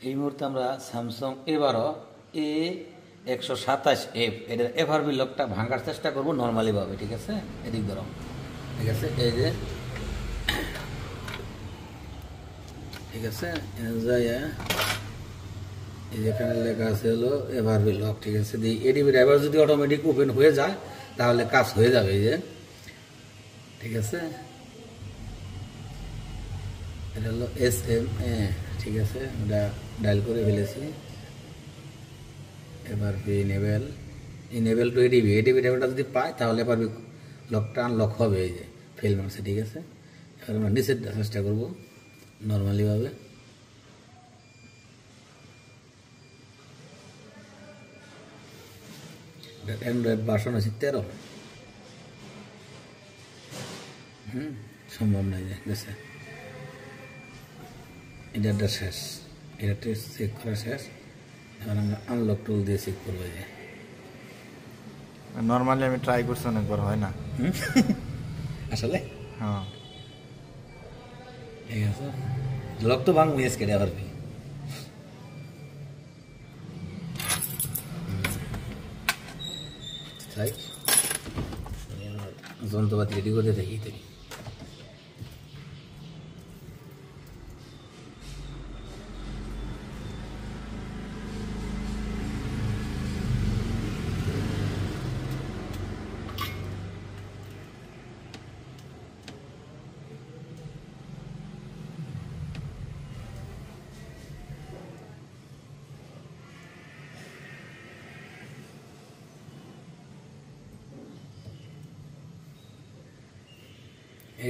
এই মুহূর্তে আমরা স্যামসাং A12 A127F এটার এফআরবি লকটা ভাঙার চেষ্টা করবো নর্মালি ভাবে, ঠিক আছে? এদিক ধরো, ঠিক আছে? এই যে ঠিক আছে, এই যেখানে লেখা আছে হলো এফআরবি লক, ঠিক আছে? এডিবি ড্রাইভার যদি অটোমেটিক ওপেন হয়ে যায় তাহলে কাজ হয়ে যাবে, এই যে, ঠিক আছে? এটা হলো SMA, ঠিক আছে? এটা ডায়াল করে ফেলেছি। এফআরবি ইনেবল টু এডিবি ড্রাইভারটা যদি পায় তাহলে এফআরবি লকটা আনলক হবে, এই যে ফেল মারছে, ঠিক আছে? এবার আমরা নিচের চেষ্টা করবো নর্মালিভাবে। অ্যান্ড্রয়েড ভার্সন আছে 13। সম্ভব নয়, যে গেছে, এটা শেষ, এটা চেক করা শেষ। এবার আমরা আনলক টুল দিয়ে চেক করবো। যে নর্মালি আমি ট্রাই করছি অনেকবার, হয় না আসলে। হ্যাঁ, ঠিক আছে, লক তো ভাঙবো এসকে এফআরবি। তাই যন্ত্রপাতি রেডি করতে থাকি।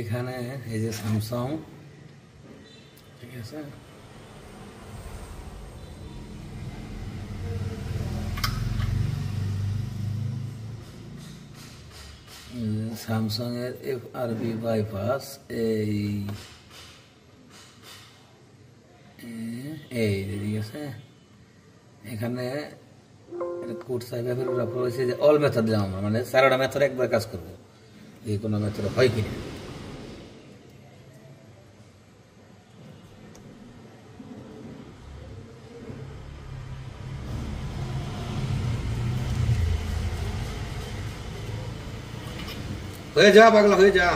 এখানে এই যে স্যামসাং, ঠিক আছে, স্যামসাং এর এফআরবি বাইপাস এই ঠিক আছে। এখানে কোড সাইবার রয়েছে যে অল মেথড দিলাম আমরা, মানে 4টা মেথড একবার কাজ করবো, এই কোনো মেথড হয় কিনা। হয়ে যা পাগলা, হয়ে যা।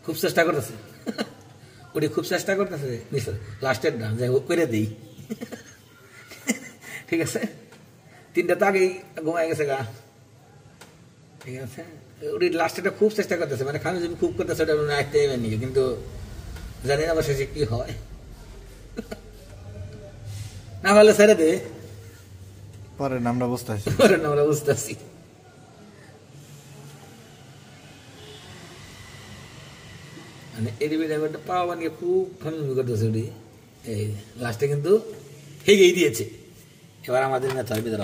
খুব চেষ্টা করতেছে, ওটি খুব চেষ্টা করতেছে, লাস্টের না যাই হোক করে দিই, ঠিক আছে? 3টা তো আগেই ঘুমায় গেছে গা, ঠিক আছে? ওটি লাস্টেরটা খুব চেষ্টা করতেছে, মানে খামি যদি খুব করতেছে ওটা আসতে নিয়ে, কিন্তু জানি না শেষে কি হয়। না হলে ছেড়ে দে, পরে আমরা বুঝতে পারছি, আমরা বুঝতেছি। মানে এডিবি ড্রাইভারটা পাওয়া বানিয়ে খুব ফানি করতেছে ওটি, এই লাস্টে কিন্তু হেগেই দিয়েছে। এবার আমাদের মেথড হয় ভিতর,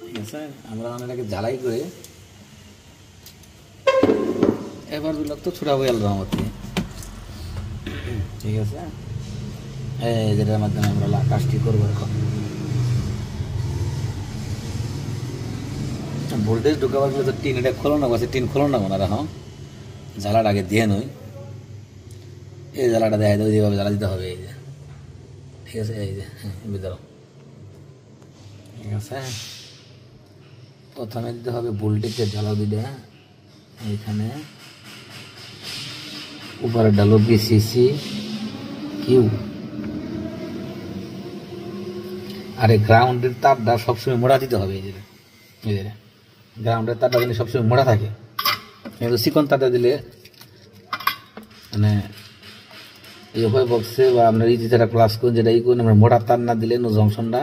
ঠিক আছে? আমরা এটাকে জ্বালাই করে এবার বিলক তো ছুটাবো আল্লাহর রহমতে, ঠিক আছে? এই যেটার মাধ্যমে আমরা কাজটি করবো এখন। ভোল্টেজ ঢুকাবার গেলে তো টিন এটা খোলো না, বসে টিন খোলো না ওনারা। হ্যাঁ, জ্বালাটা আগে দিয়ে নই, এই জ্বালাটা দেখা দেবে, যেভাবে জ্বালা দিতে হবে, এই যে, ঠিক আছে? এই যে ভিতরে, ঠিক আছে? প্রথমে দিতে হবে ভোল্টেজের জ্বালা দিলে, এইখানে উপরে ডালো BCC কিউ, আর এই গ্রাউন্ডের তারটা সবসময় মোড়া দিতে হবে। এই যে গ্রাউন্ডের তারটা যদি সবসময় মোড়া থাকে, কিন্তু চিকন তারটা দিলে মানে এই উভয় বক্সে বা আপনার এই যেটা ক্লাস করুন, যেটা ই করুন, আমরা মোটা তার না দিলে নো জংশনটা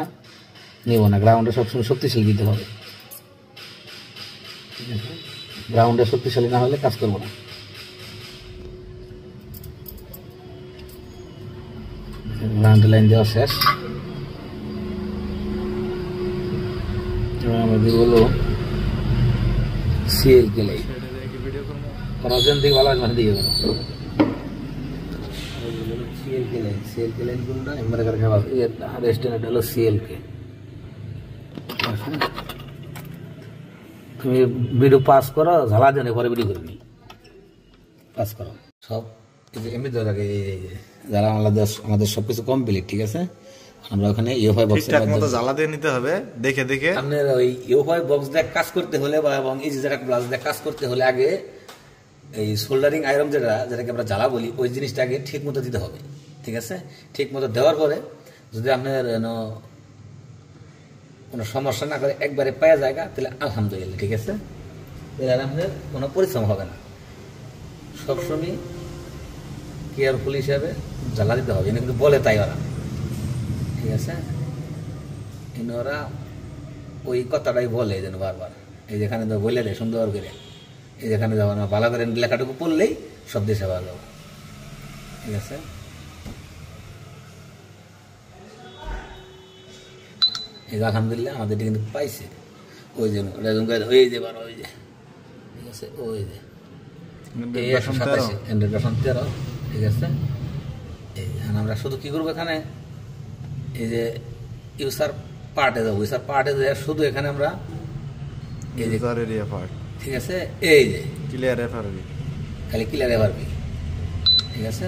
নেব না। গ্রাউন্ডে সবসময় শক্তিশালী দিতে হবে, ঠিক আছে? গ্রাউন্ডে শক্তিশালী না হলে কাজ করবো না। গ্রাউন্ড লাইন দেওয়া শেষ। এবার আমরা দিয়ে বলবো CLK লাইট সেটা দিয়ে কি ভিডিও করবো? করার দিকে ভালো মানে দিয়ে গেল CLK লাইট কোনটা এমআরআই করে খাওয়া এই রেস্টুরেন্ট হলো CLK তুমি ভিডিও পাস করো ঝালা দেন পরে ভিডিও করবি পাস করো সব এমনি ধরে রাখে যারা আমাদের সবকিছু কমপ্লিট ঠিক আছে আমরা ওখানে ইউএফআই বক্সের ঠিকঠাক মতো জ্বালা দিয়ে নিতে হবে দেখে দেখে। আপনার ওই ইউএফআই বক্স দিয়ে কাজ করতে হলে বা এবং এই যেটা ব্লাস দিয়ে কাজ করতে হলে আগে এই সোল্ডারিং আয়রন যেটাকে আমরা জ্বালা বলি ওই জিনিসটা আগে ঠিক মতো দিতে হবে ঠিক আছে ঠিক মতো দেওয়ার পরে যদি আপনার কোনো সমস্যা না করে একবারে পাওয়া যায় তাহলে আলহামদুলিল্লাহ ঠিক আছে তাহলে আপনার কোনো পরিশ্রম হবে না সবসময় কেয়ারফুল হিসাবে জ্বালা দিতে হবে কিন্তু বলে তাই ওরা ঠিক আছে কিন্তু ওরা ওই কথাটাই বলে যেন বারবার এই যেখানে তো বলে দেয় সুন্দর করে এই যেখানে যাবো না ভালো করে লেখাটুকু পড়লেই সব দেশে ভালো যাবো ঠিক আছে এই আলহামদুলিল্লাহ আমাদের কিন্তু পাইছে ওই যে ওই যে বার ওই যে ঠিক আছে ওই যে এই 127 13 ঠিক আছে এই আমরা শুধু কি করবো এখানে এই যে ইউসার পার্টে যাবো ইউসার পার্টে যাই শুধু এখানে আমরা এই যে এরিয়া পার্ট ঠিক আছে এই যে ক্লিয়ার এফআরবি খালি ক্লিয়ার এফআরবি ঠিক আছে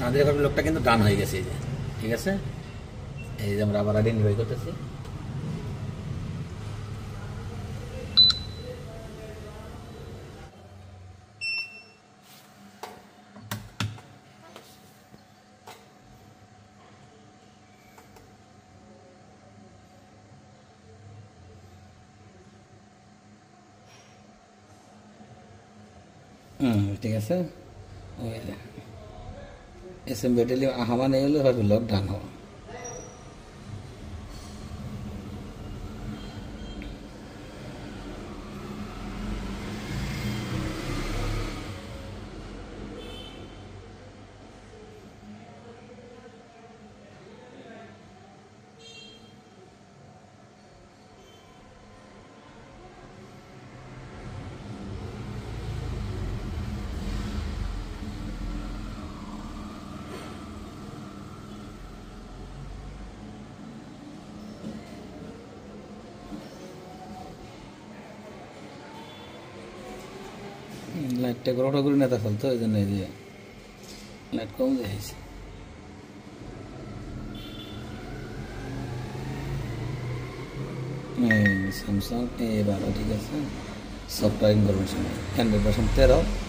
আমাদের এফআরবি লোকটা কিন্তু ডান হয়ে গেছে এই যে ঠিক আছে এই যে আমরা আবার আইডেন্টিফাই করতেছি ঠিক আছে এসএম ব্যাটালি আহামা নেই হলে হয়তো লকডাউন হওয়া লাইটটা গড়টা করে নেতা ফেলতো এই জন্য এই যে লাইট কম দিয়েছে স্যামসাং A12 ঠিক আছে সফটওয়্যার ইনফরমেশন 100% 13